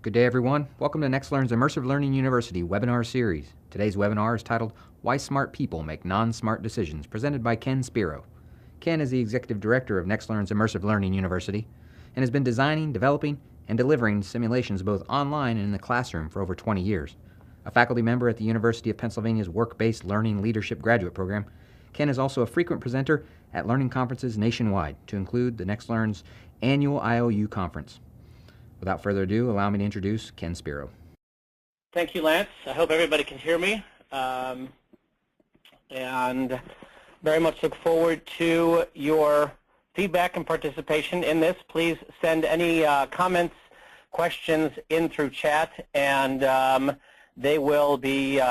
Good day, everyone. Welcome to NexLearn's Immersive Learning University webinar series. Today's webinar is titled, Why Smart People Make Non-Smart Decisions, presented by Ken Spiro. Ken is the Executive Director of NexLearn's Immersive Learning University and has been designing, developing, and delivering simulations both online and in the classroom for over 20 years. A faculty member at the University of Pennsylvania's Work-Based Learning Leadership Graduate Program, Ken is also a frequent presenter at learning conferences nationwide, to include the NexLearn's annual IOU conference. Without further ado, allow me to introduce Ken Spiro. Thank you, Lance. I hope everybody can hear me. And very much look forward to your feedback and participation in this. Please send any comments, questions in through chat, and they will be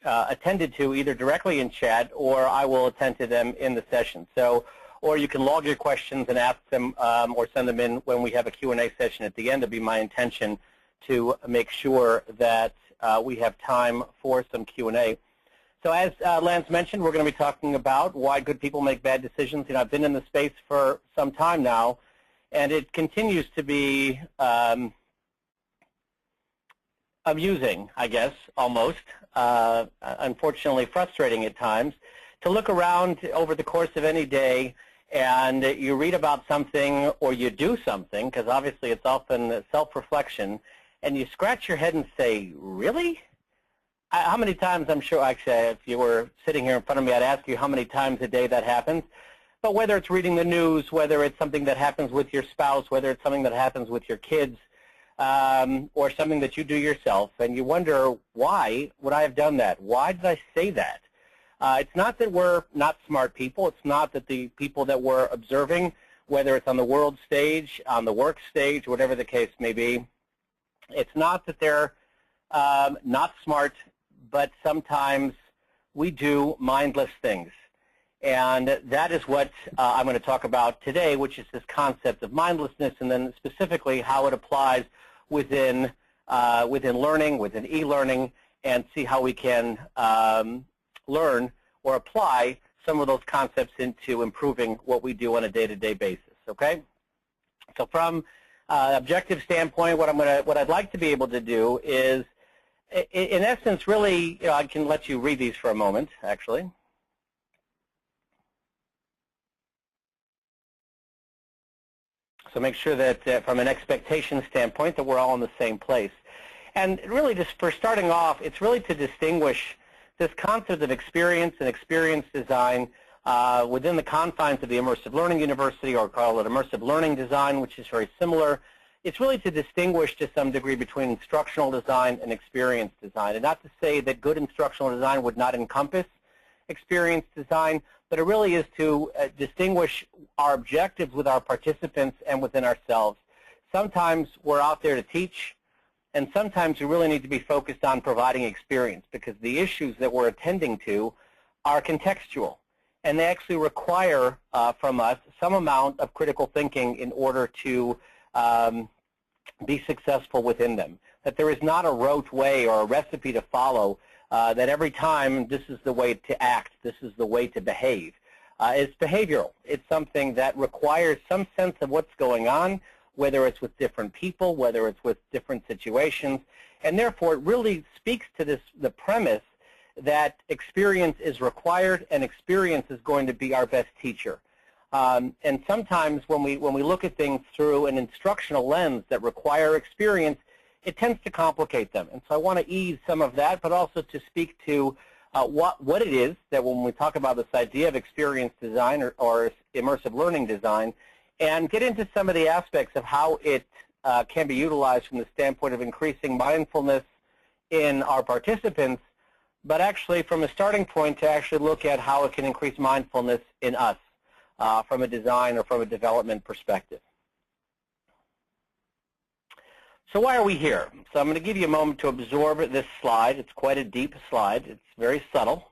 attended to either directly in chat or I will attend to them in the session. Or you can log your questions and ask them or send them in when we have a Q&A session at the end. It'll be my intention to make sure that we have time for some Q&A. So as Lance mentioned, we're going to be talking about why good people make bad decisions. You know, I've been in the space for some time now, and it continues to be amusing, I guess, almost, unfortunately frustrating at times, to look around over the course of any day and you read about something or you do something, because obviously it's often self-reflection, and you scratch your head and say, really? How many times, I'm sure, actually, if you were sitting here in front of me, I'd ask you how many times a day that happens. But whether it's reading the news, whether it's something that happens with your spouse, whether it's something that happens with your kids, or something that you do yourself, and you wonder, why would I have done that? Why did I say that? It's not that we're not smart people. It's not that the people that we're observing, whether it's on the world stage, on the work stage, whatever the case may be, it's not that they're not smart, but sometimes we do mindless things. And that is what I'm going to talk about today, which is this concept of mindlessness, and then specifically how it applies within learning, within e-learning, and see how we can learn or apply some of those concepts into improving what we do on a day-to-day basis. Okay? So from an objective standpoint, what I'd like to be able to do is, in essence, really, you know, I can let you read these for a moment, actually. So make sure that from an expectation standpoint that we're all in the same place. And really, just for starting off, it's really to distinguish this concept of experience and experience design within the confines of the Immersive Learning University, or call it immersive learning design, which is very similar. It's really to distinguish to some degree between instructional design and experience design. And not to say that good instructional design would not encompass experience design, but it really is to distinguish our objectives with our participants and within ourselves. Sometimes we're out there to teach, and sometimes we really need to be focused on providing experience, because the issues that we're attending to are contextual, and they actually require from us some amount of critical thinking in order to be successful within them. That there is not a rote way or a recipe to follow, that every time this is the way to act, this is the way to behave. It's behavioral. It's something that requires some sense of what's going on, whether it's with different people, whether it's with different situations, and therefore it really speaks to the premise that experience is required and experience is going to be our best teacher. And sometimes when we look at things through an instructional lens that require experience, it tends to complicate them. And so I want to ease some of that, but also to speak to what it is that when we talk about this idea of experience design or immersive learning design, and get into some of the aspects of how it can be utilized from the standpoint of increasing mindfulness in our participants, but actually from a starting point to actually look at how it can increase mindfulness in us from a design or from a development perspective. So why are we here? So I'm going to give you a moment to absorb this slide. It's quite a deep slide. It's very subtle.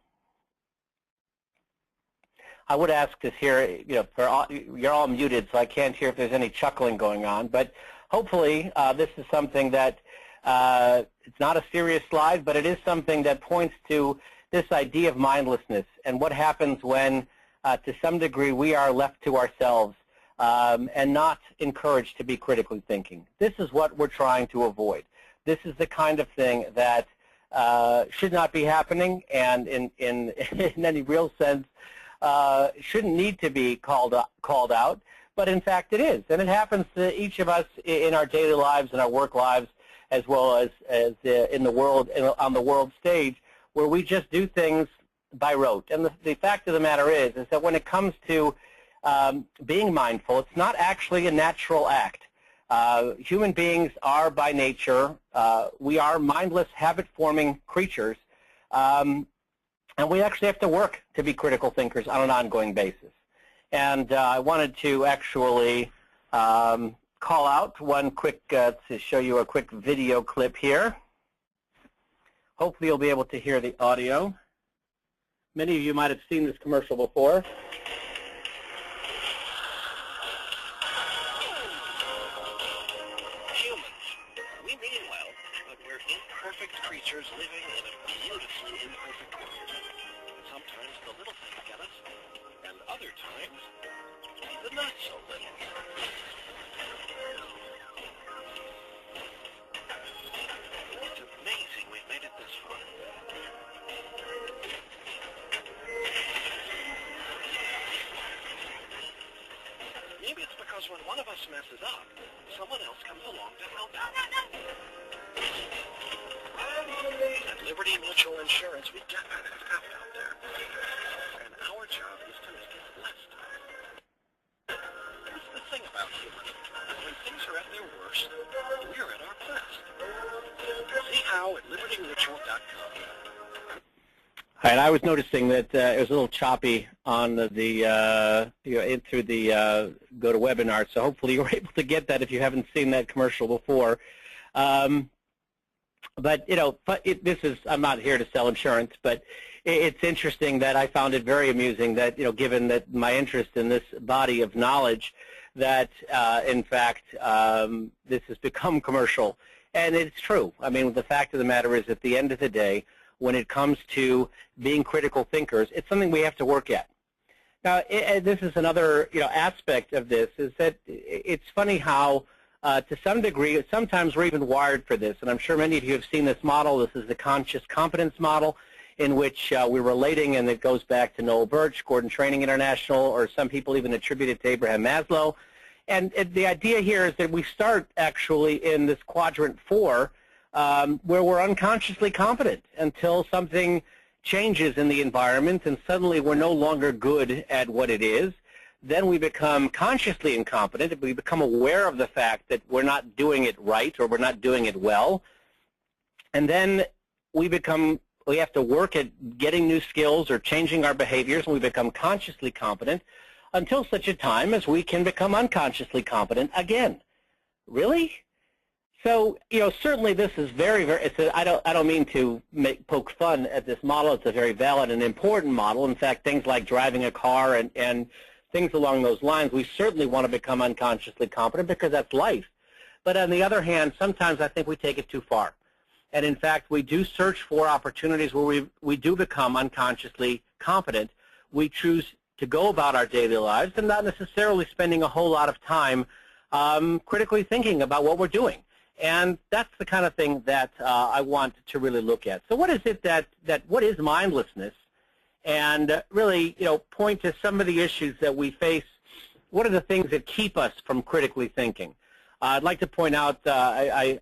I would ask this here, you know, you're all muted, so I can't hear if there's any chuckling going on. But hopefully, this is something that it's not a serious slide, but it is something that points to this idea of mindlessness and what happens when, to some degree, we are left to ourselves and not encouraged to be critically thinking. This is what we're trying to avoid. This is the kind of thing that should not be happening, and in any real sense shouldn't need to be called out, but in fact it is. And it happens to each of us in our daily lives, in our work lives, as well as in the world, on the world stage, where we just do things by rote. And the fact of the matter is that when it comes to being mindful, it's not actually a natural act. Human beings are by nature, we are mindless, habit-forming creatures, and we actually have to work to be critical thinkers on an ongoing basis. And I wanted to actually call out one quick, to show you a quick video clip here. Hopefully you'll be able to hear the audio. Many of you might have seen this commercial before. Humans, we mean well, but we're imperfect creatures living in a beautifully imperfect world. Sometimes the little things get us, and other times, the not so little. It's amazing we've made it this far. Maybe it's because when one of us messes up, someone else comes along to help out. At Liberty Mutual Insurance, we get that heft out there. And our job is to make it less tough. That's the thing about humans. When things are at their worst, we're at our best. See how at libertymutual.com. And I was noticing that it was a little choppy on the through the GoToWebinar, so hopefully you were able to get that if you haven't seen that commercial before. But this is, I'm not here to sell insurance, but it's interesting that I found it very amusing that given that my interest in this body of knowledge, that in fact this has become commercial, and it's true. I mean, the fact of the matter is, at the end of the day, when it comes to being critical thinkers, it's something we have to work at. Now, this is another aspect of this, is that it's funny how, to some degree, sometimes we're even wired for this, and I'm sure many of you have seen this model. This is the conscious competence model, in which we're relating, and it goes back to Noel Birch, Gordon Training International, or some people even attribute it to Abraham Maslow. And the idea here is that we start actually in this quadrant 4, where we're unconsciously competent until something changes in the environment and suddenly we're no longer good at what it is. Then we become consciously incompetent. We become aware of the fact that we're not doing it right or we're not doing it well. And then we have to work at getting new skills or changing our behaviors, and we become consciously competent until such a time as we can become unconsciously competent again. Really? So, certainly this is very, very, I don't mean to poke fun at this model. It's a very valid and important model. In fact, things like driving a car and things along those lines, we certainly want to become unconsciously competent because that's life. But on the other hand, sometimes I think we take it too far. And in fact, we do search for opportunities where we do become unconsciously competent. We choose to go about our daily lives and not necessarily spending a whole lot of time critically thinking about what we're doing. And that's the kind of thing that I want to really look at. So what is it what is mindlessness? And really, point to some of the issues that we face. What are the things that keep us from critically thinking? I'd like to point out, I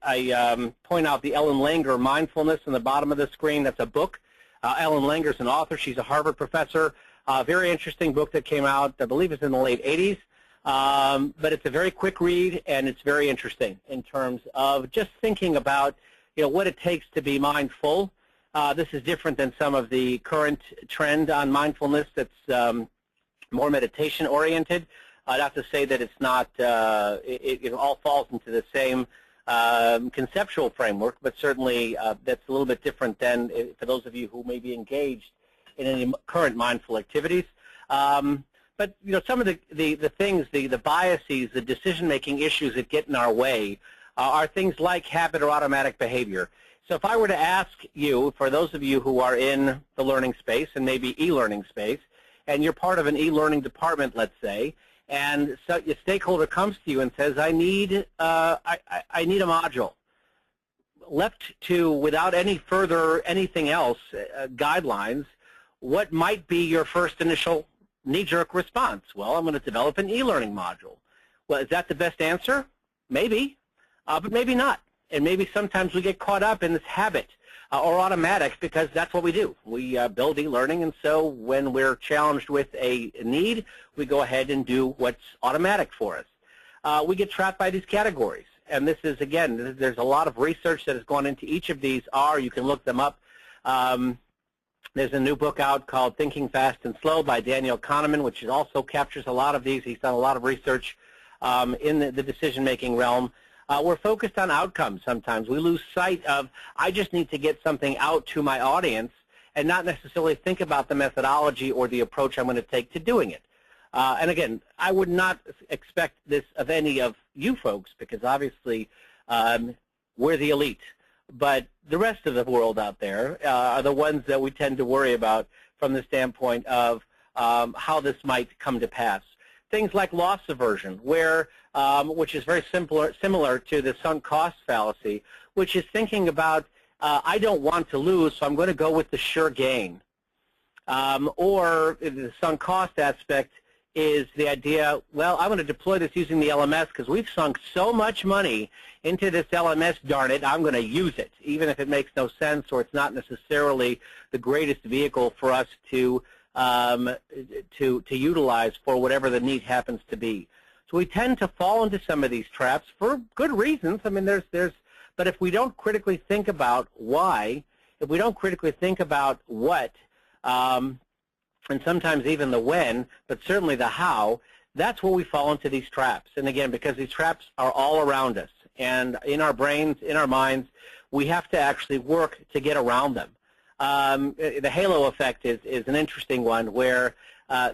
point out the Ellen Langer Mindfulness on the bottom of the screen. That's a book. Ellen Langer is an author. She's a Harvard professor. Very interesting book that came out, I believe it's in the late 80s. But it's a very quick read, and it's very interesting in terms of just thinking about, what it takes to be mindful. This is different than some of the current trend on mindfulness that's more meditation-oriented. Not to say that it's not, it all falls into the same conceptual framework, but certainly that's a little bit different than for those of you who may be engaged in any current mindful activities. But some of the things, the biases, the decision-making issues that get in our way are things like habit or automatic behavior. So if I were to ask you, for those of you who are in the learning space and maybe e-learning space, and you're part of an e-learning department, let's say, and so your stakeholder comes to you and says, I need a module. Left to, without any further anything else, guidelines, what might be your first initial knee-jerk response? Well, I'm going to develop an e-learning module. Well, is that the best answer? Maybe, but maybe not. And maybe sometimes we get caught up in this habit or automatic, because that's what we do. We build e-learning, and so when we're challenged with a need, we go ahead and do what's automatic for us. We get trapped by these categories. And this is, again, there's a lot of research that has gone into each of these. You can look them up. There's a new book out called Thinking Fast and Slow by Daniel Kahneman, which also captures a lot of these. He's done a lot of research in the decision-making realm. We're focused on outcomes sometimes. We lose sight of, I just need to get something out to my audience and not necessarily think about the methodology or the approach I'm going to take to doing it. And again, I would not expect this of any of you folks, because obviously we're the elite. But the rest of the world out there are the ones that we tend to worry about from the standpoint of how this might come to pass. Things like loss aversion, which is very similar to the sunk cost fallacy, which is thinking about, I don't want to lose, so I'm going to go with the sure gain. Or the sunk cost aspect is the idea, well, I'm going to deploy this using the LMS because we've sunk so much money into this LMS, darn it, I'm going to use it, even if it makes no sense or it's not necessarily the greatest vehicle for us to utilize for whatever the need happens to be. So we tend to fall into some of these traps for good reasons. I mean, but if we don't critically think about why, if we don't critically think about what, and sometimes even the when, but certainly the how, that's where we fall into these traps. And again, because these traps are all around us, and in our brains, in our minds, we have to actually work to get around them. The halo effect is an interesting one, where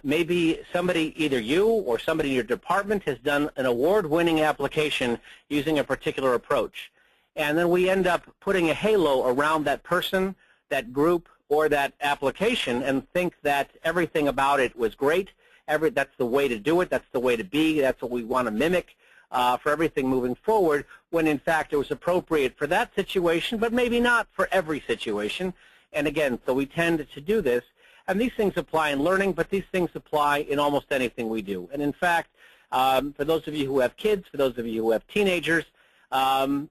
maybe somebody, either you or somebody in your department, has done an award-winning application using a particular approach. And then we end up putting a halo around that person, that group, or that application, and think that everything about it was great. That's the way to do it. That's the way to be. That's what we want to mimic for everything moving forward, when in fact it was appropriate for that situation, but maybe not for every situation. And again, so we tend to do this. And these things apply in learning, but these things apply in almost anything we do. And in fact, for those of you who have kids, for those of you who have teenagers,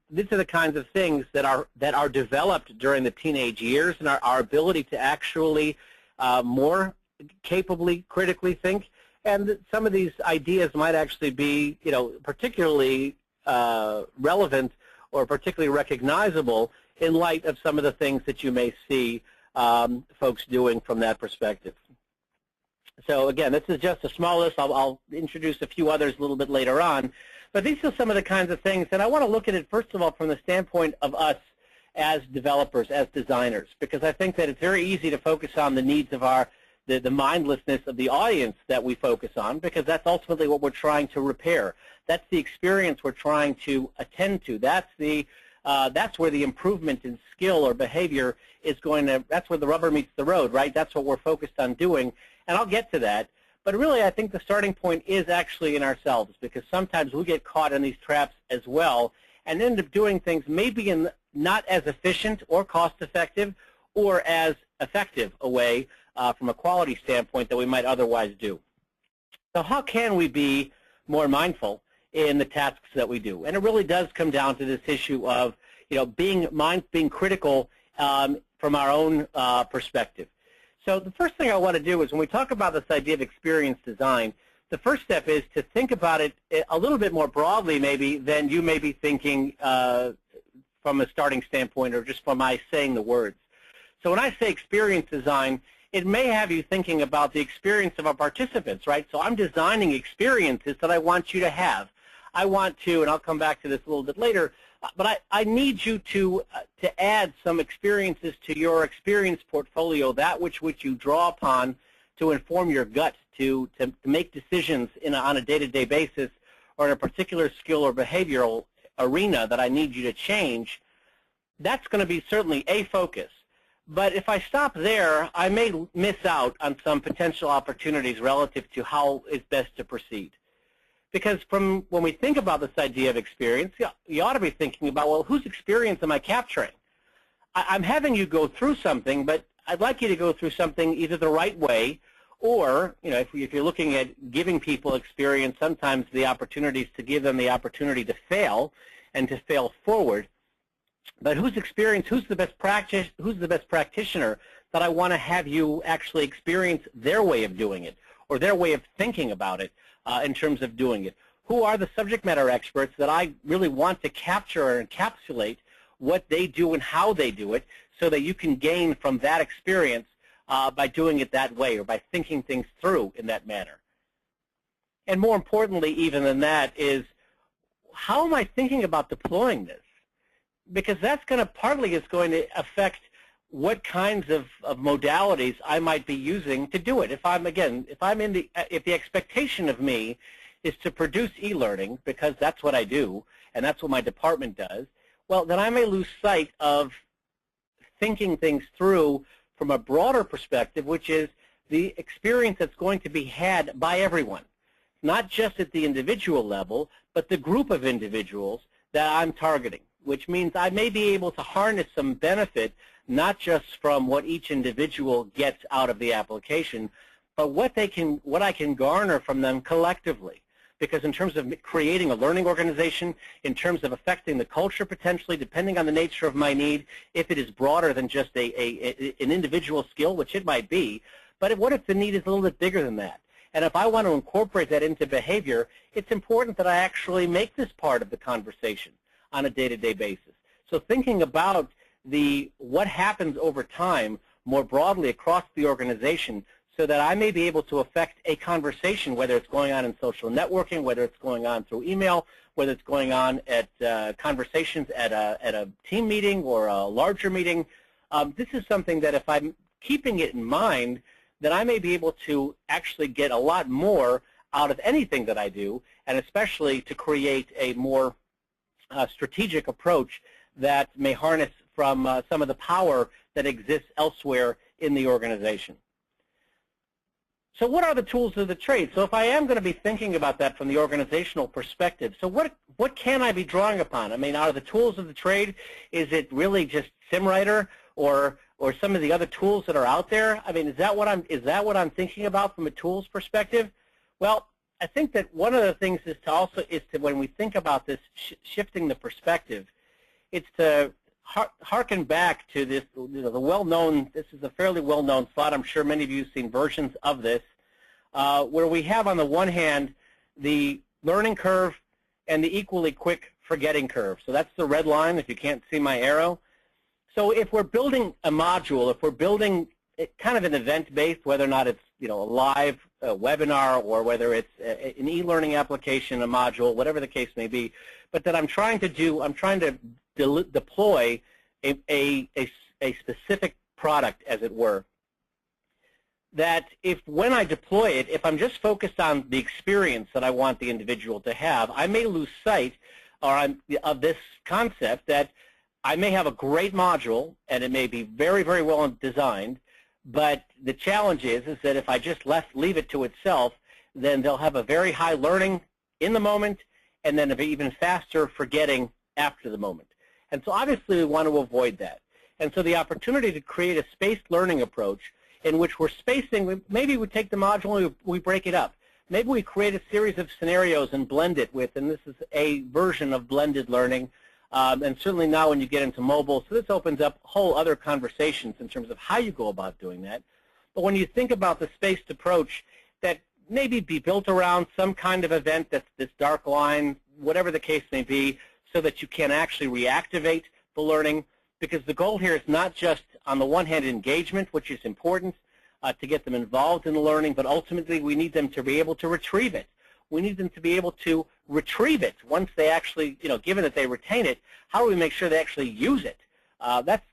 these are the kinds of things that are developed during the teenage years, and our ability to actually more capably critically think. And some of these ideas might actually be, particularly relevant or particularly recognizable in light of some of the things that you may see folks doing from that perspective. So again, this is just a small list. I'll introduce a few others a little bit later on. But these are some of the kinds of things, and I want to look at it, first of all, from the standpoint of us as developers, as designers, because I think that it's very easy to focus on the needs of the mindlessness of the audience that we focus on, because that's ultimately what we're trying to repair. That's the experience we're trying to attend to. That's where the improvement in skill or behavior is going to, that's where the rubber meets the road, right? That's what we're focused on doing, and I'll get to that. But really, I think the starting point is actually in ourselves, because sometimes we get caught in these traps as well and end up doing things maybe in not as efficient or cost-effective or as effective a way from a quality standpoint that we might otherwise do. So how can we be more mindful in the tasks that we do? And it really does come down to this issue of being critical from our own perspective. So the first thing I want to do is, when we talk about this idea of experience design, the first step is to think about it a little bit more broadly maybe than you may be thinking from a starting standpoint, or just from my saying the words. So when I say experience design, it may have you thinking about the experience of our participants, right? So I'm designing experiences that I want you to have. I want to, and I'll come back to this a little bit later, but I need you to add some experiences to your experience portfolio, that which you draw upon to inform your gut, to make decisions on a day-to-day basis, or in a particular skill or behavioral arena that I need you to change. That's going to be certainly a focus. But if I stop there, I may miss out on some potential opportunities relative to how it's best to proceed. Because from when we think about this idea of experience, you ought to be thinking about, well, whose experience am I capturing? I'm having you go through something, but I'd like you to go through something either the right way, or, you know, if you're looking at giving people experience, sometimes the opportunities to give them the opportunity to fail and to fail forward. But whose experience, who's the best practitioner that I want to have you actually experience their way of doing it, or their way of thinking about it in terms of doing it? Who are the subject matter experts that I really want to capture or encapsulate what they do and how they do it, so that you can gain from that experience by doing it that way, or by thinking things through in that manner? And more importantly even than that is, how am I thinking about deploying this? Because that's going to partly is going to affect what kinds of modalities I might be using to do it. If the expectation of me is to produce e-learning, because that's what I do and that's what my department does, well, then I may lose sight of thinking things through from a broader perspective, which is the experience that's going to be had by everyone, not just at the individual level, but the group of individuals that I'm targeting, which means I may be able to harness some benefit, not just from what each individual gets out of the application, but what I can garner from them collectively. Because in terms of creating a learning organization, in terms of affecting the culture potentially, depending on the nature of my need, if it is broader than just an individual skill, which it might be, but what if the need is a little bit bigger than that? And if I want to incorporate that into behavior, it's important that I actually make this part of the conversation on a day-to-day basis. So thinking about what happens over time more broadly across the organization, so that I may be able to affect a conversation, whether it's going on in social networking, whether it's going on through email, whether it's going on at conversations at a team meeting or a larger meeting. This is something that if I'm keeping it in mind, then I may be able to actually get a lot more out of anything that I do, and especially to create a more strategic approach that may harness from some of the power that exists elsewhere in the organization. So what are the tools of the trade? So if I am going to be thinking about that from the organizational perspective, so what can I be drawing upon? I mean, are the tools of the trade, is it really just SimWriter or some of the other tools that are out there? I mean, is that what I'm thinking about from a tools perspective? Well, I think that one of the things is to when we think about this shifting the perspective, it's to harken back to this, the well-known, this is a fairly well-known thought. I'm sure many of you have seen versions of this, where we have on the one hand the learning curve and the equally quick forgetting curve. So that's the red line if you can't see my arrow. So if we're building a module, if we're building kind of an event-based, whether or not it's a live webinar or whether it's an e-learning application, a module, whatever the case may be, but that I'm trying to deploy a specific product, as it were, that when I deploy it, if I'm just focused on the experience that I want the individual to have, I may lose sight of this concept that I may have a great module and it may be very, very well designed, but the challenge is that if I just leave it to itself, then they'll have a very high learning in the moment and then even faster forgetting after the moment. And so obviously we want to avoid that. And so the opportunity to create a spaced learning approach in which we're spacing, maybe we take the module and we break it up. Maybe we create a series of scenarios and blend it with, and this is a version of blended learning, and certainly now when you get into mobile, so this opens up whole other conversations in terms of how you go about doing that. But when you think about the spaced approach, that maybe be built around some kind of event that's this dark line, whatever the case may be, so that you can actually reactivate the learning, because the goal here is not just, on the one hand, engagement, which is important to get them involved in the learning, but ultimately we need them to be able to retrieve it. We need them to be able to retrieve it once they actually, given that they retain it, how do we make sure they actually use it? That's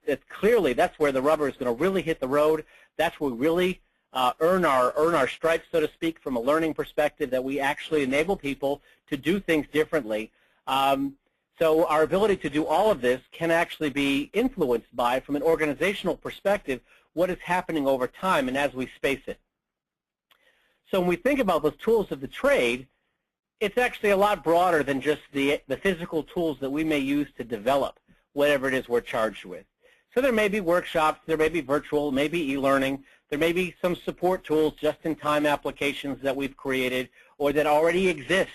where the rubber is going to really hit the road. That's where we really earn our stripes, so to speak, from a learning perspective, that we actually enable people to do things differently. So our ability to do all of this can actually be influenced by, from an organizational perspective, what is happening over time and as we space it. So when we think about those tools of the trade, it's actually a lot broader than just the physical tools that we may use to develop whatever it is we're charged with. So there may be workshops, there may be virtual, maybe e-learning, there may be some support tools, just-in-time applications that we've created or that already exist.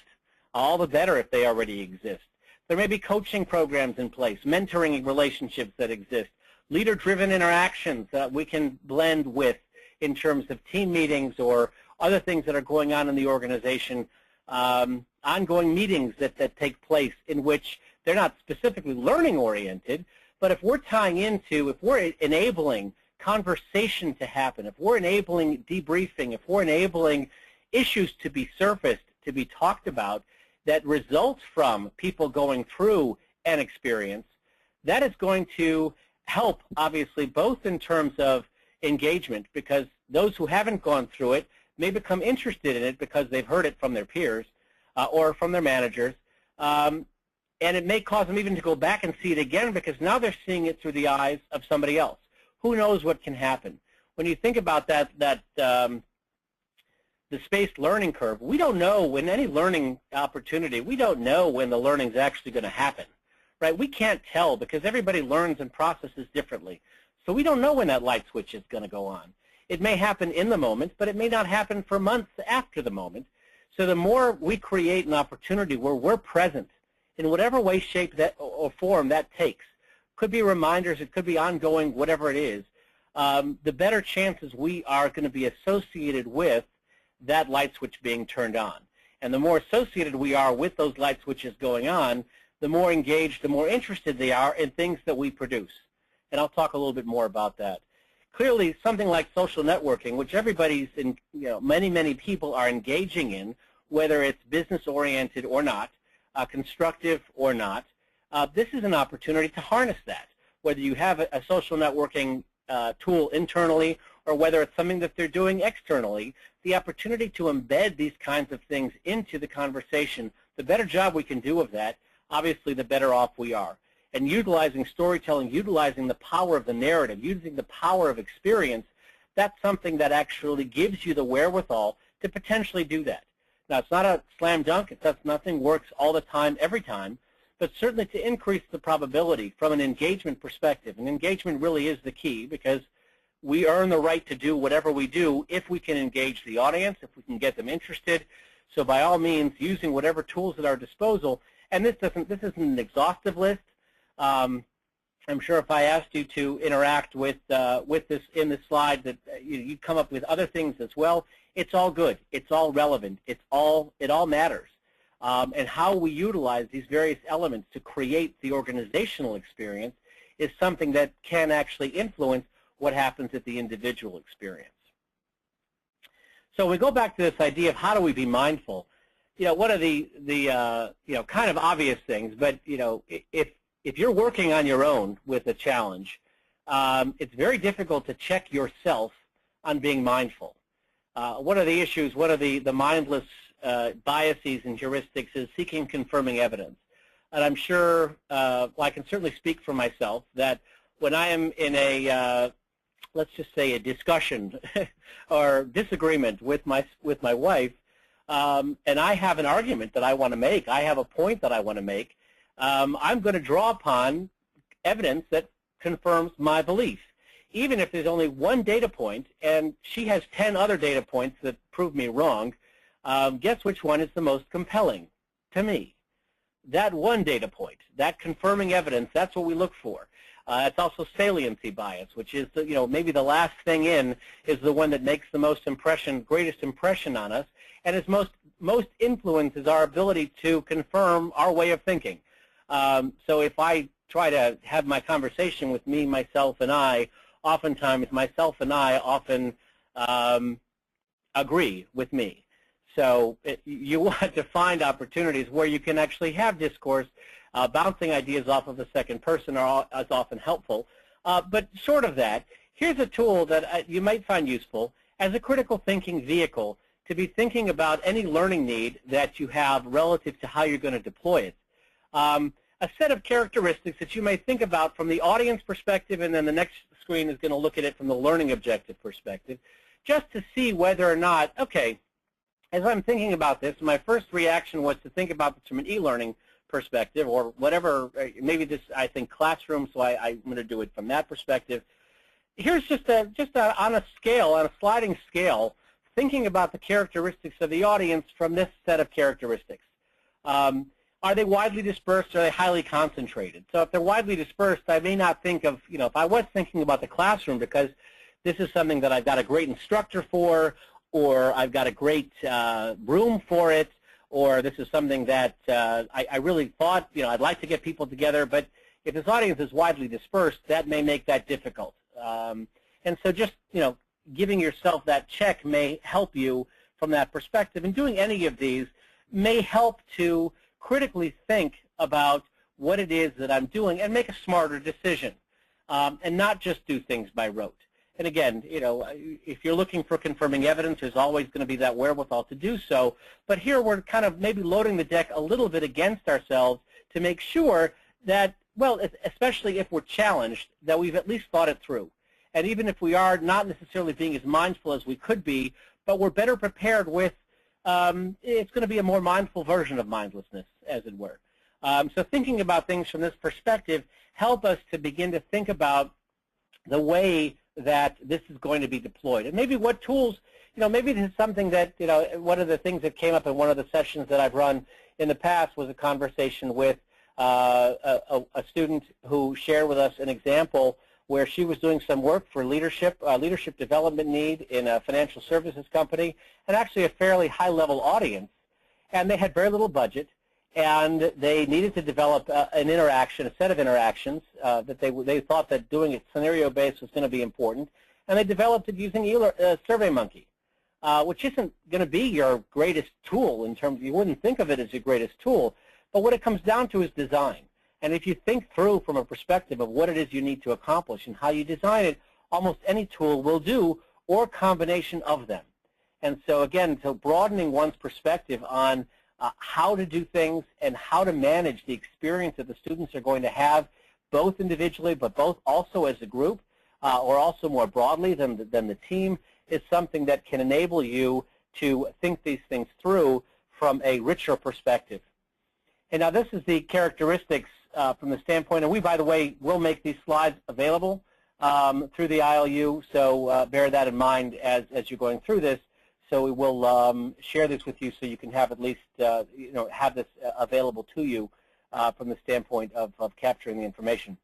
All the better if they already exist. There may be coaching programs in place, mentoring relationships that exist, leader-driven interactions that we can blend with in terms of team meetings or other things that are going on in the organization, ongoing meetings that take place in which they're not specifically learning-oriented, but if we're tying into, if we're enabling conversation to happen, if we're enabling debriefing, if we're enabling issues to be surfaced, to be talked about, that results from people going through an experience, that is going to help, obviously, both in terms of engagement, because those who haven't gone through it may become interested in it because they've heard it from their peers or from their managers, and it may cause them even to go back and see it again because now they're seeing it through the eyes of somebody else. Who knows what can happen? When you think about the spaced learning curve, we don't know when any learning opportunity, we don't know when the learning is actually going to happen, right? We can't tell because everybody learns and processes differently. So we don't know when that light switch is going to go on. It may happen in the moment, but it may not happen for months after the moment. So the more we create an opportunity where we're present in whatever way, shape, that or form that takes, could be reminders, it could be ongoing, whatever it is, the better chances we are going to be associated with that light switch being turned on. And the more associated we are with those light switches going on, the more engaged, the more interested they are in things that we produce. And I'll talk a little bit more about that. Clearly, something like social networking, which everybody's in, many people are engaging in, whether it's business-oriented or not, constructive or not, this is an opportunity to harness that. Whether you have a social networking tool internally or whether it's something that they're doing externally, the opportunity to embed these kinds of things into the conversation, the better job we can do of that, obviously the better off we are. And utilizing storytelling, utilizing the power of the narrative, using the power of experience, that's something that actually gives you the wherewithal to potentially do that. Now, it's not a slam dunk. It does nothing, works all the time, every time, but certainly to increase the probability from an engagement perspective. And engagement really is the key because we earn the right to do whatever we do if we can engage the audience, if we can get them interested. So by all means, using whatever tools at our disposal, and this isn't an exhaustive list. I'm sure if I asked you to interact with this in the slide that you'd come up with other things as well. It's all good. It's all relevant. It all matters. And how we utilize these various elements to create the organizational experience is something that can actually influence what happens at the individual experience. So we go back to this idea of how do we be mindful. One of the kind of obvious things, but if you're working on your own with a challenge, it's very difficult to check yourself on being mindful. One of the issues, one of the mindless biases and heuristics is seeking confirming evidence. And I'm sure, I can certainly speak for myself, that when I am in a, let's just say a discussion or disagreement with my wife, and I have an argument that I want to make, I have a point that I want to make, I'm going to draw upon evidence that confirms my belief. Even if there's only one data point and she has 10 other data points that prove me wrong, guess which one is the most compelling to me? That one data point, that confirming evidence, that's what we look for. It's also saliency bias, which is, maybe the last thing in is the one that makes the most impression, greatest impression on us, and is most influences our ability to confirm our way of thinking. So if I try to have my conversation with me, myself, and I, oftentimes myself and I often agree with me. So you want to find opportunities where you can actually have discourse. Bouncing ideas off of the second person is often helpful. But short of that, here's a tool that you might find useful as a critical thinking vehicle to be thinking about any learning need that you have relative to how you're going to deploy it. A set of characteristics that you may think about from the audience perspective, and then the next screen is going to look at it from the learning objective perspective, just to see whether or not, okay, as I'm thinking about this, my first reaction was to think about this from an e-learning perspective, or whatever, maybe this, I think, classroom, so I'm going to do it from that perspective. Here's just on a scale, on a sliding scale, thinking about the characteristics of the audience from this set of characteristics. Are they widely dispersed, or are they highly concentrated? So if they're widely dispersed, I may not think of, if I was thinking about the classroom, because this is something that I've got a great instructor for, or I've got a great room for it, or this is something that I really thought, I'd like to get people together, but if this audience is widely dispersed, that may make that difficult. And so just, giving yourself that check may help you from that perspective. And doing any of these may help to critically think about what it is that I'm doing and make a smarter decision, and not just do things by rote. And again, if you're looking for confirming evidence, there's always going to be that wherewithal to do so. But here we're kind of maybe loading the deck a little bit against ourselves to make sure that, well, especially if we're challenged, that we've at least thought it through. And even if we are not necessarily being as mindful as we could be, but we're better prepared with, it's going to be a more mindful version of mindlessness, as it were. So thinking about things from this perspective help us to begin to think about the way that this is going to be deployed. And maybe what tools, maybe this is something that, one of the things that came up in one of the sessions that I've run in the past was a conversation with a student who shared with us an example where she was doing some work for leadership development need in a financial services company, and actually a fairly high-level audience. And they had very little budget, and they needed to develop an interaction, a set of interactions that they thought that doing it scenario-based was going to be important, and they developed it using SurveyMonkey, which isn't going to be your greatest tool in terms, you wouldn't think of it as your greatest tool, but what it comes down to is design. And if you think through from a perspective of what it is you need to accomplish and how you design it, almost any tool will do, or combination of them. And so again, so broadening one's perspective on how to do things and how to manage the experience that the students are going to have, both individually but both also as a group, or also more broadly than the team, is something that can enable you to think these things through from a richer perspective. And now this is the characteristics from the standpoint, and we, by the way, will make these slides available through the ILU, so bear that in mind as you're going through this. So we will share this with you so you can have at least, have this available to you from the standpoint of capturing the information.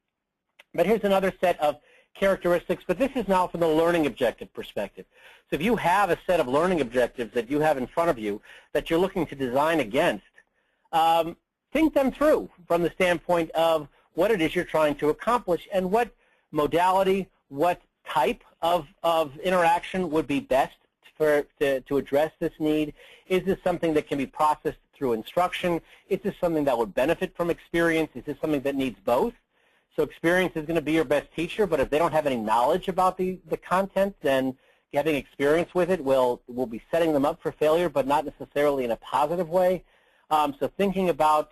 But here's another set of characteristics, but this is now from the learning objective perspective. So if you have a set of learning objectives that you have in front of you that you're looking to design against, think them through from the standpoint of what it is you're trying to accomplish and what modality, what type of interaction would be best to address this need. Is this something that can be processed through instruction? Is this something that would benefit from experience? Is this something that needs both? So experience is going to be your best teacher, but if they don't have any knowledge about the content, then having experience with it will be setting them up for failure, but not necessarily in a positive way. So thinking about,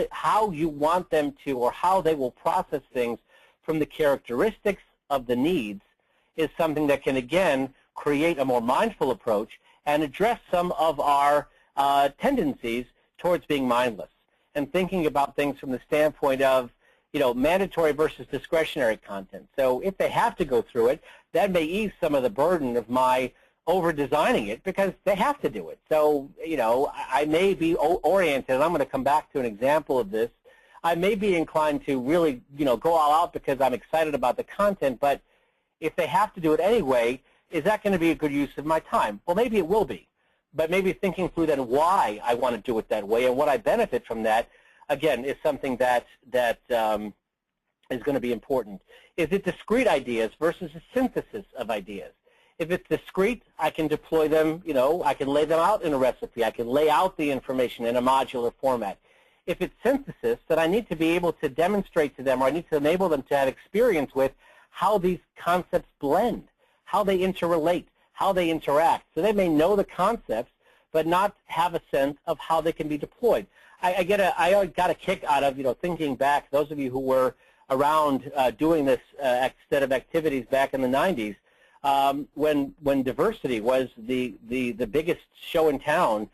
how you want them to, or how they will process things from the characteristics of the needs is something that can, again, create a more mindful approach and address some of our tendencies towards being mindless. And thinking about things from the standpoint of, mandatory versus discretionary content. So if they have to go through it, that may ease some of the burden of my over-designing it because they have to do it. So, I may be oriented, and I'm going to come back to an example of this. I may be inclined to really, go all out because I'm excited about the content, but if they have to do it anyway, is that going to be a good use of my time? Well, maybe it will be, but maybe thinking through then why I want to do it that way and what I benefit from that, again, is something that is going to be important. Is it discrete ideas versus a synthesis of ideas? If it's discrete, I can deploy them, I can lay them out in a recipe. I can lay out the information in a modular format. If it's synthesis, then I need to be able to demonstrate to them, or I need to enable them to have experience with how these concepts blend, how they interrelate, how they interact. So they may know the concepts, but not have a sense of how they can be deployed. I got a kick out of, thinking back, those of you who were around doing this set of activities back in the 90s, when diversity was the biggest show in town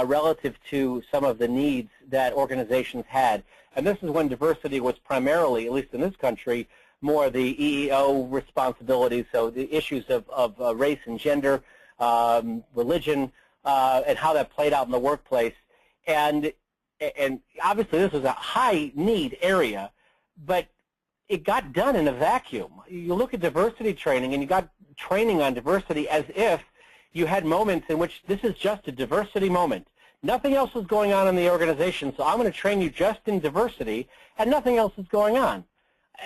relative to some of the needs that organizations had. And this is when diversity was primarily, at least in this country, more the EEO responsibilities, so the issues of race and gender, religion, and how that played out in the workplace. And obviously this was a high need area, but it got done in a vacuum. You look at diversity training, and you got training on diversity as if you had moments in which this is just a diversity moment. Nothing else is going on in the organization, so I'm going to train you just in diversity, and nothing else is going on.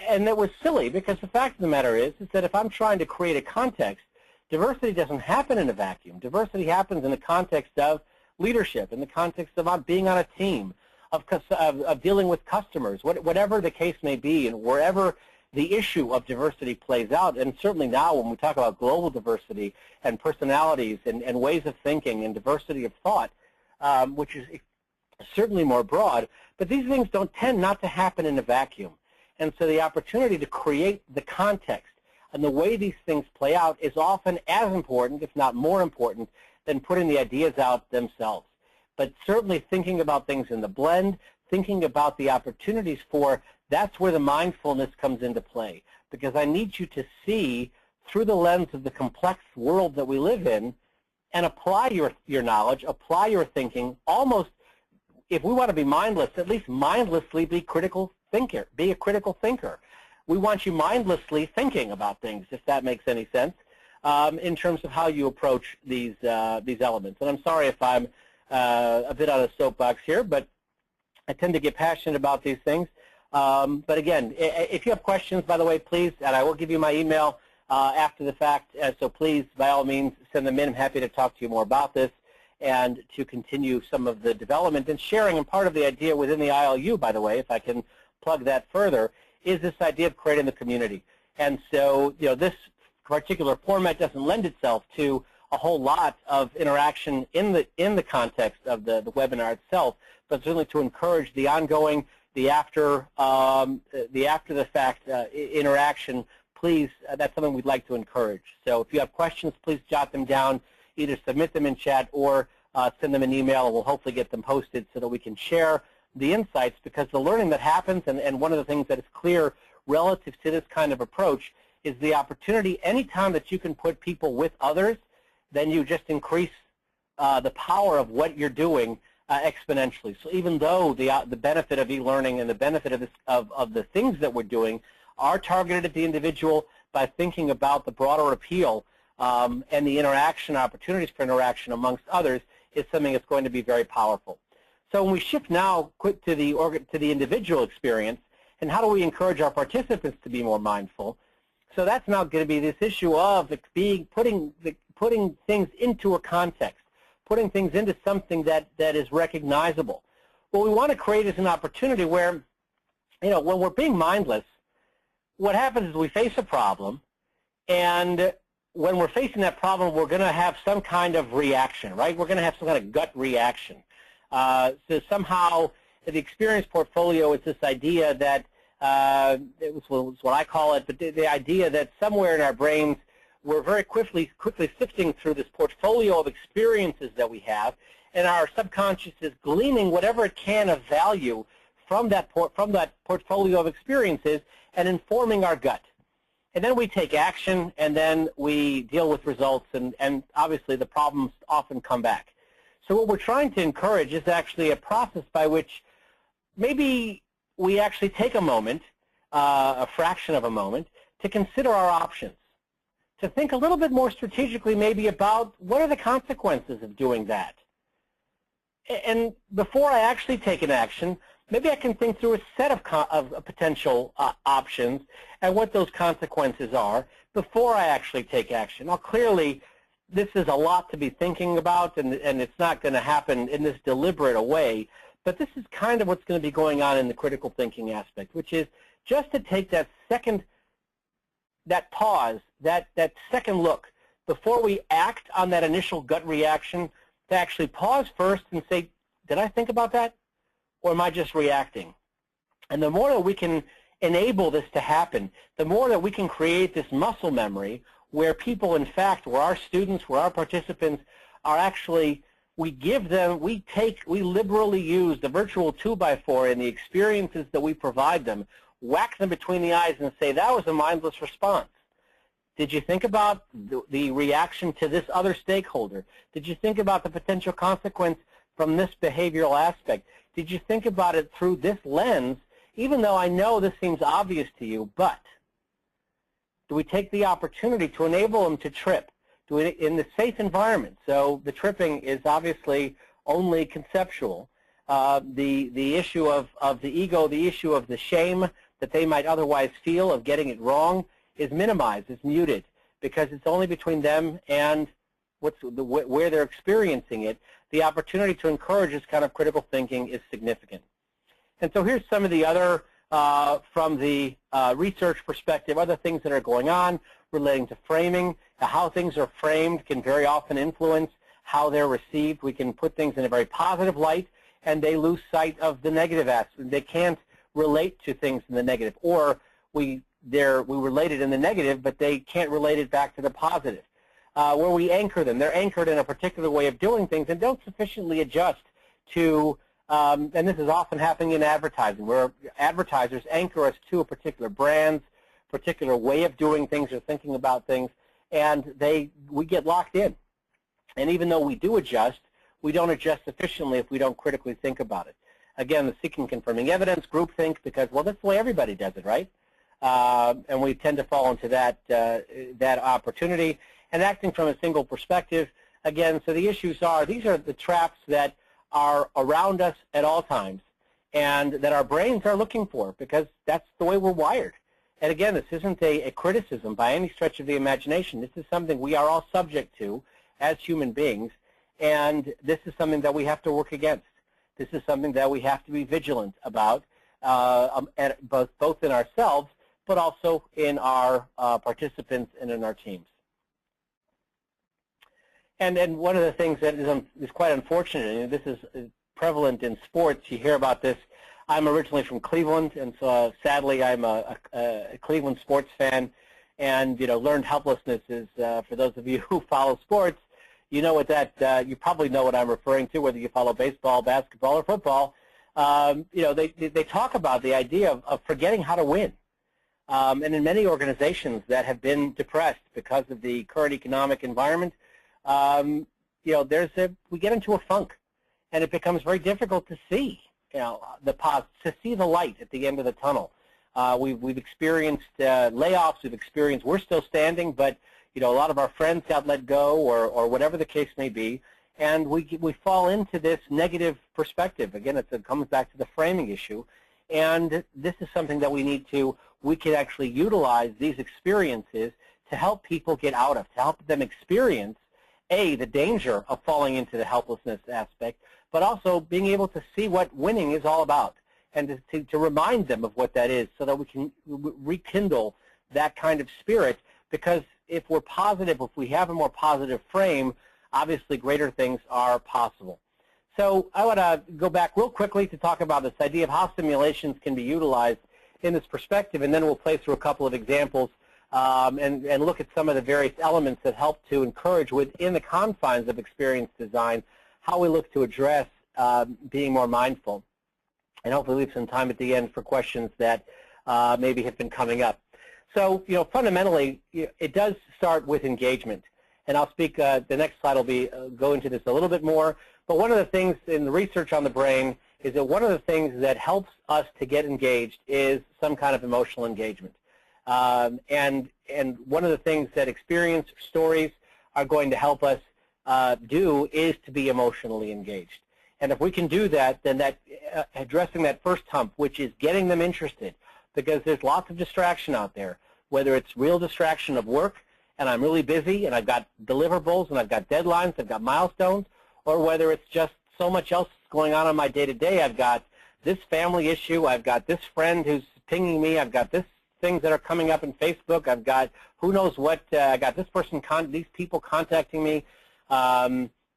And that was silly, because the fact of the matter is that if I'm trying to create a context, diversity doesn't happen in a vacuum. Diversity happens in the context of leadership, in the context of being on a team, of dealing with customers, whatever the case may be, and wherever the issue of diversity plays out. And certainly now when we talk about global diversity and personalities and ways of thinking and diversity of thought, which is certainly more broad, but these things don't tend not to happen in a vacuum. And so the opportunity to create the context and the way these things play out is often as important, if not more important, than putting the ideas out themselves. But certainly thinking about things in the blend, thinking about the opportunities for, that's where the mindfulness comes into play. Because I need you to see through the lens of the complex world that we live in and apply your knowledge, apply your thinking, almost, if we want to be mindless, at least mindlessly be a critical thinker. We want you mindlessly thinking about things, if that makes any sense, in terms of how you approach these elements. And I'm sorry if I'm a bit on a soapbox here, but I tend to get passionate about these things. But again, if you have questions, by the way, please, and I will give you my email after the fact, so please, by all means, send them in. I'm happy to talk to you more about this and to continue some of the development and sharing. And part of the idea within the ILU, by the way, if I can plug that further, is this idea of creating the community. And so, this particular format doesn't lend itself to a whole lot of interaction in the context of the webinar itself, but certainly to encourage the ongoing, the after the fact interaction. Please, that's something we'd like to encourage. So if you have questions, please jot them down, either submit them in chat or send them an email, and we'll hopefully get them posted so that we can share the insights, because the learning that happens, and one of the things that is clear relative to this kind of approach, is the opportunity anytime that you can put people with others, then you just increase the power of what you're doing exponentially. So even though the benefit of e-learning and the benefit of the things that we're doing are targeted at the individual, by thinking about the broader appeal and the interaction, opportunities for interaction amongst others, is something that's going to be very powerful. So when we shift now quick to the individual experience, and how do we encourage our participants to be more mindful? So that's now going to be this issue of putting things into a context, putting things into something that is recognizable. What we want to create is an opportunity where, when we're being mindless, what happens is we face a problem, and when we're facing that problem, we're going to have some kind of reaction, right? We're going to have some kind of gut reaction. So somehow the experience portfolio is this idea that, it was what I call it, but the idea that somewhere in our brains we're very quickly sifting through this portfolio of experiences that we have, and our subconscious is gleaning whatever it can of value from that portfolio of experiences and informing our gut. And then we take action, and then we deal with results, and obviously the problems often come back. So what we're trying to encourage is actually a process by which maybe we actually take a moment, a fraction of a moment, to consider our options, to think a little bit more strategically maybe about what are the consequences of doing that. And before I actually take an action, maybe I can think through a set of potential options and what those consequences are before I actually take action. Now, clearly, this is a lot to be thinking about, and it's not going to happen in this deliberate a way, but this is kind of what's going to be going on in the critical thinking aspect, which is just to take that pause, that second look, before we act on that initial gut reaction, to actually pause first and say, did I think about that? Or am I just reacting? And the more that we can enable this to happen, the more that we can create this muscle memory where people, in fact, where our students, where our participants are actually, we liberally use the virtual 2x4 and the experiences that we provide them, whack them between the eyes and say, that was a mindless response. Did you think about the reaction to this other stakeholder? Did you think about the potential consequence from this behavioral aspect? Did you think about it through this lens, even though I know this seems obvious to you, but do we take the opportunity to enable them to trip in the safe environment? So the tripping is obviously only conceptual. The issue of the ego, the issue of the shame that they might otherwise feel of getting it wrong is minimized, is muted, because it's only between them and where they're experiencing it. The opportunity to encourage this kind of critical thinking is significant. And so here's some of the other, from the research perspective, other things that are going on relating to framing. How things are framed can very often influence how they're received. We can put things in a very positive light, and they lose sight of the negative aspect. They can't relate to things in the negative, or we relate it in the negative, but they can't relate it back to the positive. Where we anchor them, they're anchored in a particular way of doing things and don't sufficiently adjust to, and this is often happening in advertising, where advertisers anchor us to a particular brand, particular way of doing things or thinking about things, and we get locked in. And even though we do adjust, we don't adjust sufficiently if we don't critically think about it. Again, the seeking confirming evidence, groupthink, because, well, that's the way everybody does it, right? And we tend to fall into that opportunity. And acting from a single perspective, again, so the issues are, these are the traps that are around us at all times and that our brains are looking for, because that's the way we're wired. And again, this isn't a criticism by any stretch of the imagination. This is something we are all subject to as human beings, and this is something that we have to work against. This is something that we have to be vigilant about, both in ourselves, but also in our participants and in our teams. And one of the things that is quite unfortunate, and this is prevalent in sports, you hear about this. I'm originally from Cleveland, and so sadly I'm a Cleveland sports fan. And learned helplessness is, for those of you who follow sports, you know what you probably know what I'm referring to, whether you follow baseball, basketball, or football. They talk about the idea of forgetting how to win. And in many organizations that have been depressed because of the current economic environment, we get into a funk, and it becomes very difficult to see, to see the light at the end of the tunnel. We've experienced layoffs. We're still standing, but a lot of our friends got let go, or whatever the case may be, and we fall into this negative perspective. Again, it comes back to the framing issue, and this is something that we can actually utilize these experiences to help people get out of, to help them experience the danger of falling into the helplessness aspect, but also being able to see what winning is all about, and to remind them of what that is, so that we can rekindle that kind of spirit. Because if we're positive, if we have a more positive frame, obviously greater things are possible. So I want to go back real quickly to talk about this idea of how simulations can be utilized in this perspective, and then we'll play through a couple of examples and look at some of the various elements that help to encourage, within the confines of experience design, how we look to address being more mindful. And hopefully leave some time at the end for questions that maybe have been coming up. So, fundamentally, it does start with engagement. And I'll speak, the next slide will go into this a little bit more. But one of the things in the research on the brain is that one of the things that helps us to get engaged is some kind of emotional engagement. And one of the things that experience stories are going to help us do is to be emotionally engaged. And if we can do that, then addressing that first hump, which is getting them interested, because there's lots of distraction out there, whether it's real distraction of work, and I'm really busy, and I've got deliverables, and I've got deadlines, I've got milestones, or whether it's just so much else going on in my day-to-day. I've got this family issue, I've got this friend who's pinging me, I've got this things that are coming up in Facebook, I've got who knows what, I got this person, these people contacting me.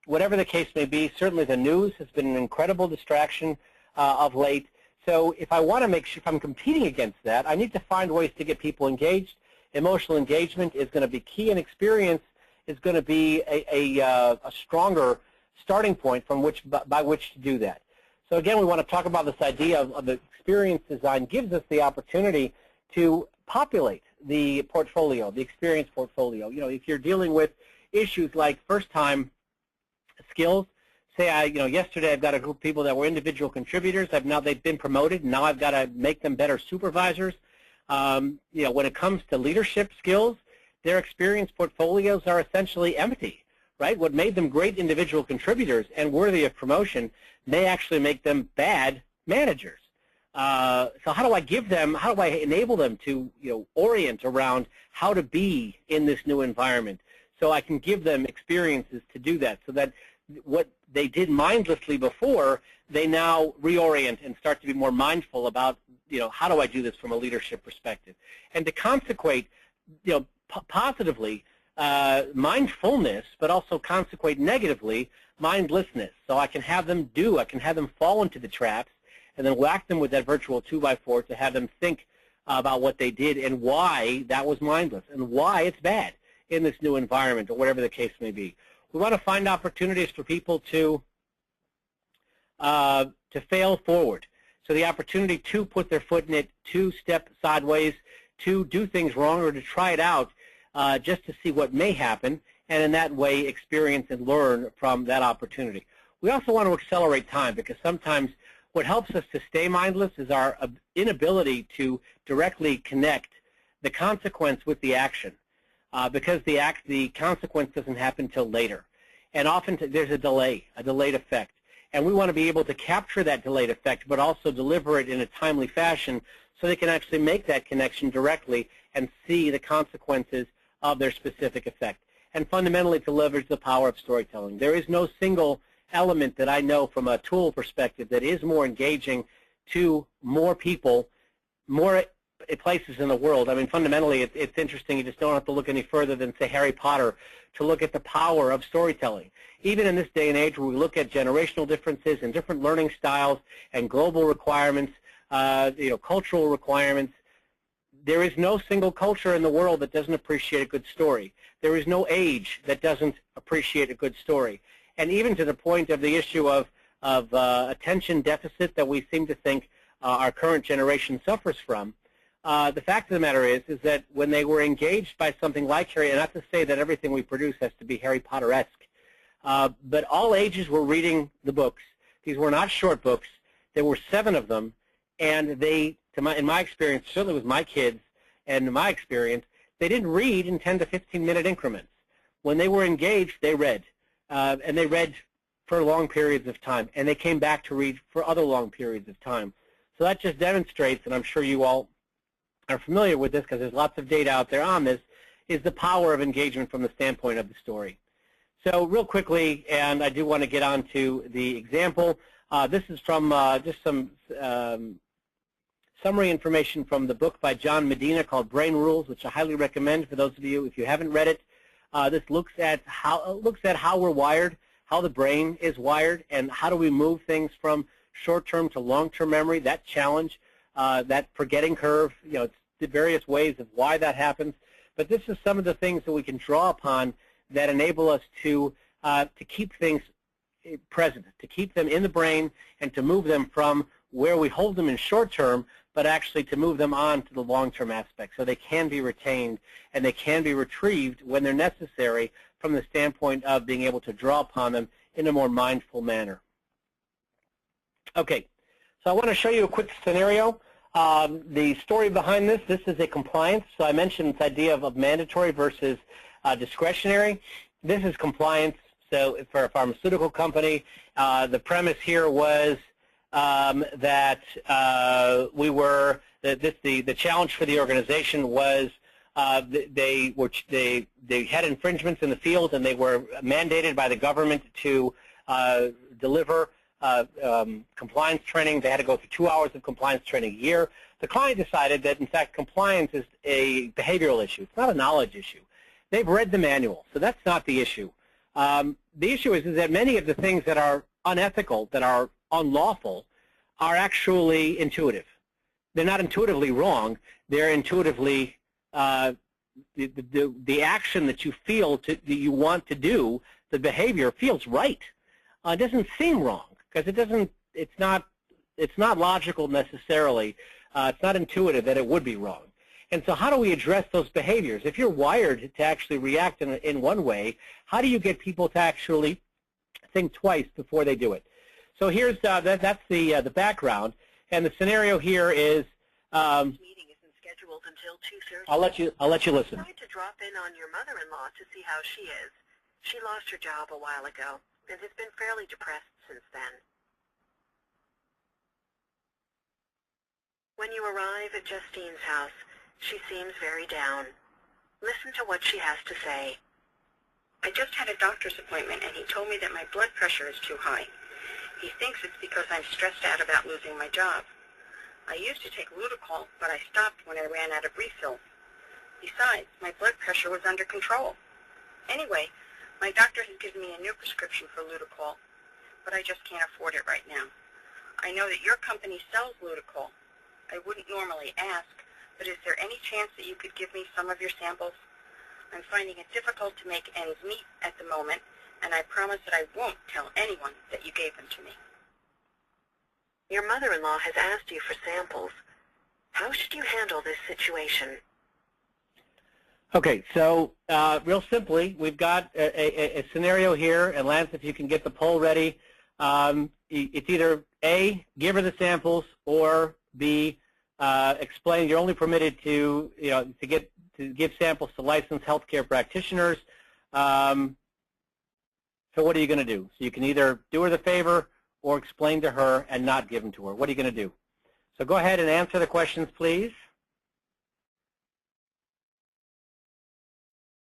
Whatever the case may be, certainly the news has been an incredible distraction of late. So if I want to make sure, if I'm competing against that, I need to find ways to get people engaged. Emotional engagement is going to be key, and experience is going to be a stronger starting point from by which to do that. So again, we want to talk about this idea of the experience design gives us the opportunity to populate the portfolio, the experience portfolio. You know, if you're dealing with issues like first-time skills, say yesterday I've got a group of people that were individual contributors. They've been promoted. Now I've got to make them better supervisors. When it comes to leadership skills, their experience portfolios are essentially empty, right? What made them great individual contributors and worthy of promotion may actually make them bad managers. So how do I enable them to orient around how to be in this new environment, so I can give them experiences to do that, so that what they did mindlessly before, they now reorient and start to be more mindful about, how do I do this from a leadership perspective, and to consequate, positively mindfulness, but also consequate negatively mindlessness. So I can have them fall into the traps, and then whack them with that virtual 2x4 to have them think about what they did and why that was mindless and why it's bad in this new environment, or whatever the case may be. We want to find opportunities for people to fail forward. So the opportunity to put their foot in it, to step sideways, to do things wrong, or to try it out just to see what may happen, and in that way experience and learn from that opportunity. We also want to accelerate time, because sometimes what helps us to stay mindless is our inability to directly connect the consequence with the action, because the consequence doesn't happen until later. And often there's a delayed effect. And we want to be able to capture that delayed effect, but also deliver it in a timely fashion, so they can actually make that connection directly and see the consequences of their specific effect. And fundamentally, to leverage the power of storytelling. There is no single element that I know from a tool perspective that is more engaging to more people, more places in the world. I mean, fundamentally, it's interesting. You just don't have to look any further than, say, Harry Potter to look at the power of storytelling. Even in this day and age where we look at generational differences and different learning styles and global requirements, cultural requirements, there is no single culture in the world that doesn't appreciate a good story. There is no age that doesn't appreciate a good story. And even to the point of the issue of attention deficit that we seem to think our current generation suffers from, the fact of the matter is that when they were engaged by something like Harry, and not to say that everything we produce has to be Harry Potter-esque, but all ages were reading the books. These were not short books. There were 7 of them, and they, in my experience, certainly with my kids and in my experience, they didn't read in 10 to 15-minute increments. When they were engaged, they read. And they read for long periods of time, and they came back to read for other long periods of time. So that just demonstrates, and I'm sure you all are familiar with this because there's lots of data out there on this, is the power of engagement from the standpoint of the story. So real quickly, and I do want to get on to the example, this is from just some summary information from the book by John Medina called Brain Rules, which I highly recommend for those of you, if you haven't read it. This looks at how we're wired, how the brain is wired, and how do we move things from short-term to long-term memory, that challenge, that forgetting curve, it's the various ways of why that happens. But this is some of the things that we can draw upon that enable us to keep things present, to keep them in the brain, and to move them from where we hold them in short-term, but actually to move them on to the long-term aspect, so they can be retained and they can be retrieved when they're necessary from the standpoint of being able to draw upon them in a more mindful manner. Okay, so I want to show you a quick scenario. The story behind this is a compliance. So I mentioned this idea of mandatory versus discretionary. This is compliance. So for a pharmaceutical company, the premise here was that the challenge for the organization was they had infringements in the field, and they were mandated by the government to deliver compliance training. They had to go through 2 hours of compliance training a year. The client decided that, in fact, compliance is a behavioral issue. It's not a knowledge issue. They've read the manual, so that's not the issue. The issue is that many of the things that are unethical, that are unlawful, are actually intuitive. They're not intuitively wrong. They're intuitively the action that you feel that you want to do, the behavior feels right. It doesn't seem wrong because it's not logical necessarily. It's not intuitive that it would be wrong. And so how do we address those behaviors? If you're wired to actually react in one way, how do you get people to actually think twice before they do it? So here's that's the background, and the scenario here is. Meeting isn't scheduled until 2:30. I'll let you listen. I tried to drop in on your mother-in-law to see how she is. She lost her job a while ago and has been fairly depressed since then. When you arrive at Justine's house, she seems very down. Listen to what she has to say. I just had a doctor's appointment and he told me that my blood pressure is too high. He thinks it's because I'm stressed out about losing my job. I used to take Ludacol, but I stopped when I ran out of refills. Besides, my blood pressure was under control. Anyway, my doctor has given me a new prescription for Ludacol, but I just can't afford it right now. I know that your company sells Ludacol. I wouldn't normally ask, but is there any chance that you could give me some of your samples? I'm finding it difficult to make ends meet at the moment, and I promise that I won't tell anyone that you gave them to me. Your mother-in-law has asked you for samples. How should you handle this situation? Okay, so real simply, we've got a scenario here, and Lance, if you can get the poll ready, it's either A, give her the samples, or B, explain you're only permitted to give samples to licensed healthcare practitioners. So what are you going to do? So you can either do her the favor or explain to her and not give them to her. What are you going to do? So go ahead and answer the questions, please.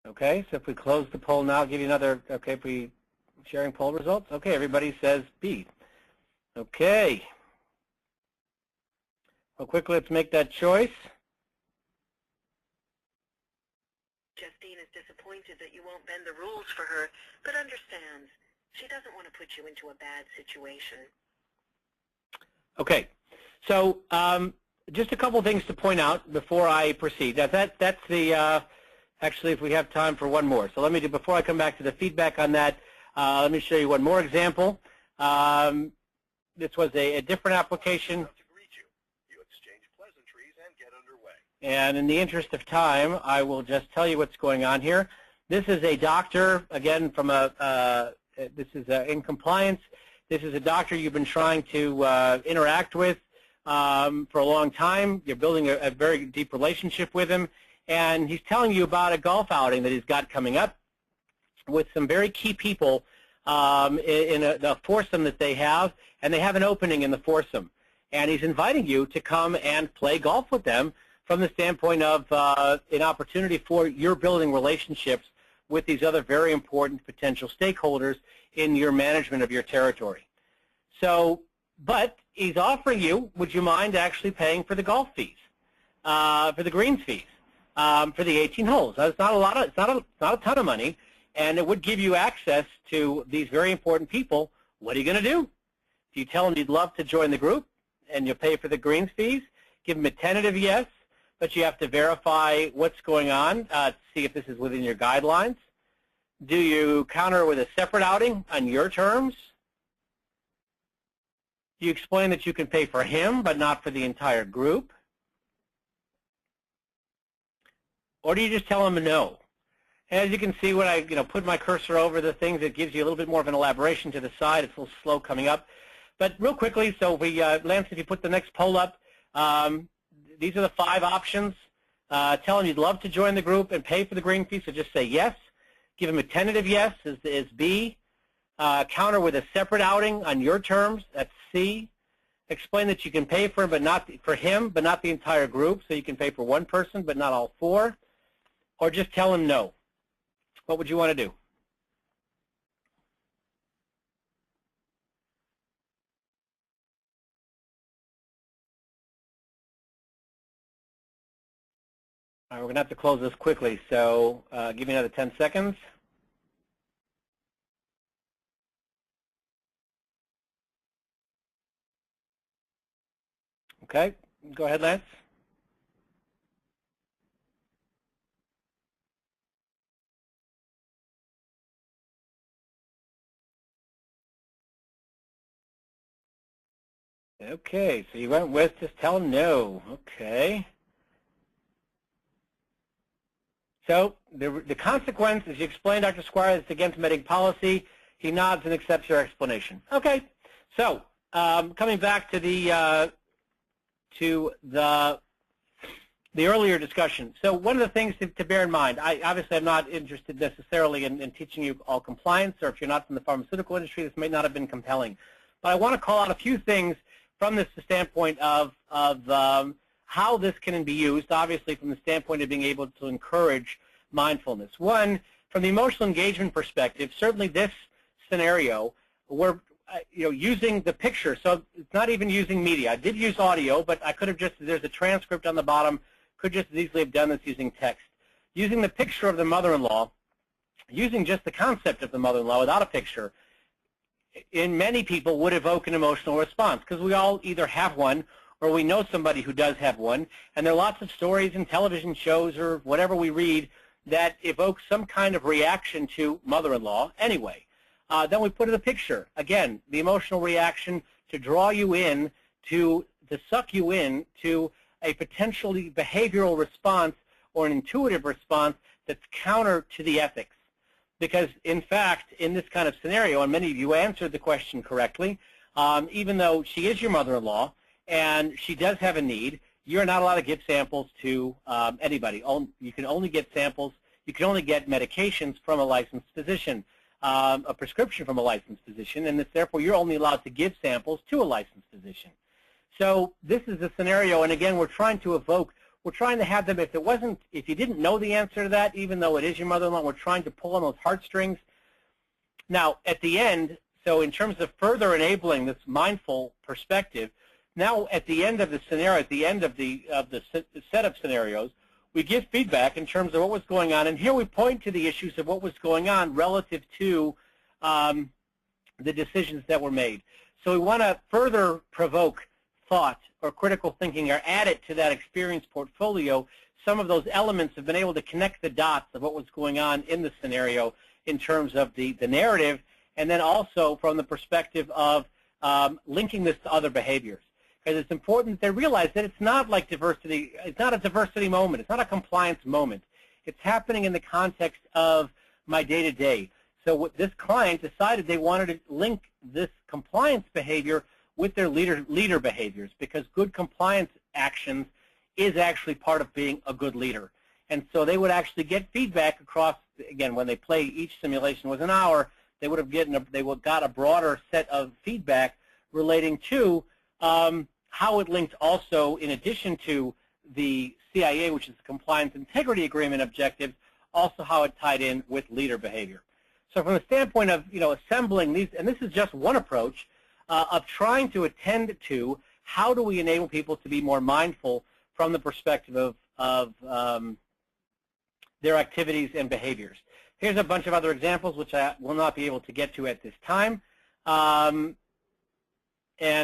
Okay, so if we close the poll now, I'll give you another, okay, if we sharing poll results. Okay, everybody says B. Okay. Well, quickly, let's make that choice. Justine is disappointed that you won't bend the rules for her, but understands she doesn't want to put you into a bad situation. Okay, so just a couple things to point out before I proceed. That's the actually, if we have time for one more. So let me do, before I come back to the feedback on that, let me show you one more example. This was a different application. And in the interest of time, I will just tell you what's going on here. This is a doctor, again, from this is in compliance. This is a doctor you've been trying to interact with for a long time. You're building a very deep relationship with him. And he's telling you about a golf outing that he's got coming up with some very key people in a foursome that they have. And they have an opening in the foursome. And he's inviting you to come and play golf with them from the standpoint of an opportunity for your building relationships with these other very important potential stakeholders in your management of your territory. So, but he's offering you, would you mind actually paying for the golf fees, for the greens fees, for the 18 holes? That's not a lot of, it's not a ton of money, and it would give you access to these very important people. What are you going to do? Do you tell them you'd love to join the group and you'll pay for the greens fees? Give them a tentative yes, but you have to verify what's going on to see if this is within your guidelines. Do you counter with a separate outing on your terms? Do you explain that you can pay for him but not for the entire group? Or do you just tell him no? As you can see, when I put my cursor over the things, it gives you a little bit more of an elaboration to the side. It's a little slow coming up. But real quickly, so we, Lance, if you put the next poll up, these are the 5 options. Tell him you'd love to join the group and pay for the green fee, so just say yes. Give him a tentative yes is B. Counter with a separate outing on your terms, that's C. Explain that you can pay for him, but not the entire group, so you can pay for one person, but not all 4. Or just tell him no. What would you want to do? All right, we're going to have to close this quickly, so give me another 10 seconds. Okay, go ahead, Lance. Okay, so you went with just tell him no. Okay. So the consequence, as you explained, Dr. Squire, is against Medicaid policy. He nods and accepts your explanation. Okay. So coming back to the earlier discussion. So one of the things to bear in mind, obviously I'm not interested necessarily in teaching you all compliance, or if you're not from the pharmaceutical industry, this may not have been compelling. But I want to call out a few things from this standpoint of how this can be used, obviously from the standpoint of being able to encourage mindfulness. One, from the emotional engagement perspective, certainly this scenario, we're using the picture, so it's not even using media. I did use audio, but I could have just, there's a transcript on the bottom, could just as easily have done this using text. Using the picture of the mother-in-law, using just the concept of the mother-in-law without a picture, in many people would evoke an emotional response, because we all either have one or we know somebody who does have one, and there are lots of stories and television shows or whatever we read that evoke some kind of reaction to mother-in-law anyway. Then we put in a picture. Again, the emotional reaction to draw you in, to suck you in to a potentially behavioral response or an intuitive response that's counter to the ethics. Because, in fact, in this kind of scenario, and many of you answered the question correctly, even though she is your mother-in-law and she does have a need, you're not allowed to give samples to anybody. You can only get samples, you can only get medications from a licensed physician, a prescription from a licensed physician, and therefore you're only allowed to give samples to a licensed physician. So this is a scenario, and again, we're trying to have them, if you didn't know the answer to that, even though it is your mother-in-law, we're trying to pull on those heartstrings. Now, at the end, so in terms of further enabling this mindful perspective, now at the end of the scenario, at the end of the set of scenarios, we give feedback in terms of what was going on, and here we point to the issues of what was going on relative to the decisions that were made. So we want to further provoke thought or critical thinking, or add it to that experience portfolio. Some of those elements have been able to connect the dots of what was going on in the scenario in terms of the narrative, and then also from the perspective of linking this to other behaviors. Because it's important that they realize that it's not like diversity, it's not a diversity moment, it's not a compliance moment. It's happening in the context of my day-to-day. So what this client decided they wanted to link this compliance behavior with their leader behaviors, because good compliance actions is actually part of being a good leader. And so they would actually get feedback across, again, when they play, each simulation was an hour, they would have got a broader set of feedback relating to how it linked also, in addition to the CIA, which is the Compliance Integrity Agreement objectives, also how it tied in with leader behavior. So from the standpoint of assembling these, and this is just one approach, of trying to attend to how do we enable people to be more mindful from the perspective of their activities and behaviors. Here's a bunch of other examples which I will not be able to get to at this time. And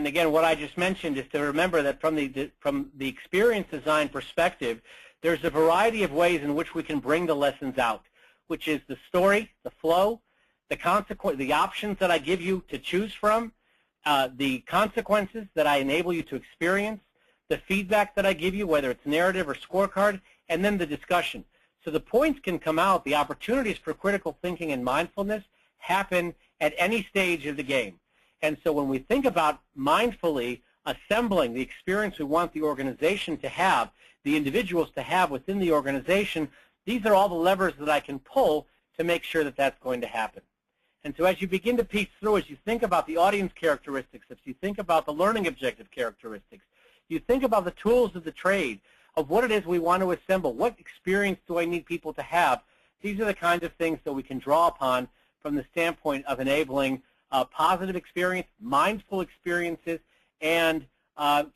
again, what I just mentioned is to remember that from the experience design perspective, there's a variety of ways in which we can bring the lessons out, which is the story, the flow, the options that I give you to choose from, the consequences that I enable you to experience, the feedback that I give you, whether it's narrative or scorecard, and then the discussion. So the points can come out, the opportunities for critical thinking and mindfulness happen at any stage of the game. And so when we think about mindfully assembling the experience we want the organization to have, the individuals to have within the organization, these are all the levers that I can pull to make sure that that's going to happen. And so as you begin to piece through, as you think about the audience characteristics, as you think about the learning objective characteristics, you think about the tools of the trade, of what it is we want to assemble, what experience do I need people to have, these are the kinds of things that we can draw upon from the standpoint of enabling positive experience, mindful experiences, and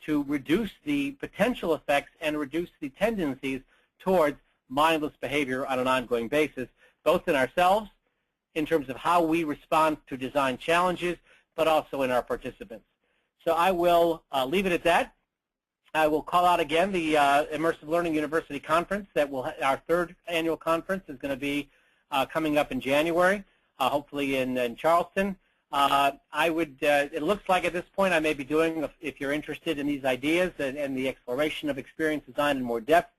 to reduce the potential effects and reduce the tendencies towards mindless behavior on an ongoing basis, both in ourselves, in terms of how we respond to design challenges, but also in our participants. So I will leave it at that. I will call out again the Immersive Learning University Conference. Our third annual conference is going to be coming up in January, hopefully in Charleston. It looks like at this point I may be doing, if you're interested in these ideas and the exploration of experience design in more depth,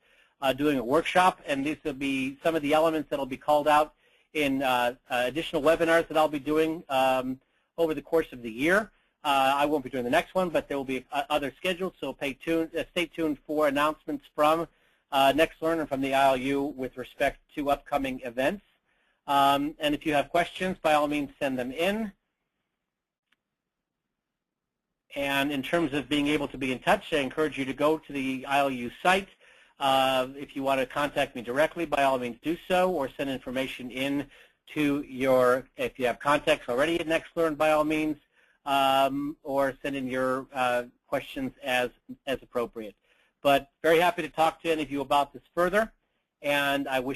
doing a workshop, and these will be some of the elements that will be called out in additional webinars that I'll be doing over the course of the year. I won't be doing the next one, but there will be others scheduled, so stay tuned for announcements from NexLearn and from the ILU with respect to upcoming events. And if you have questions, by all means, send them in. And in terms of being able to be in touch, I encourage you to go to the ILU site. If you want to contact me directly, by all means do so, or send information in to if you have contacts already at NexLearn, by all means, or send in your questions as appropriate. But very happy to talk to any of you about this further, and I wish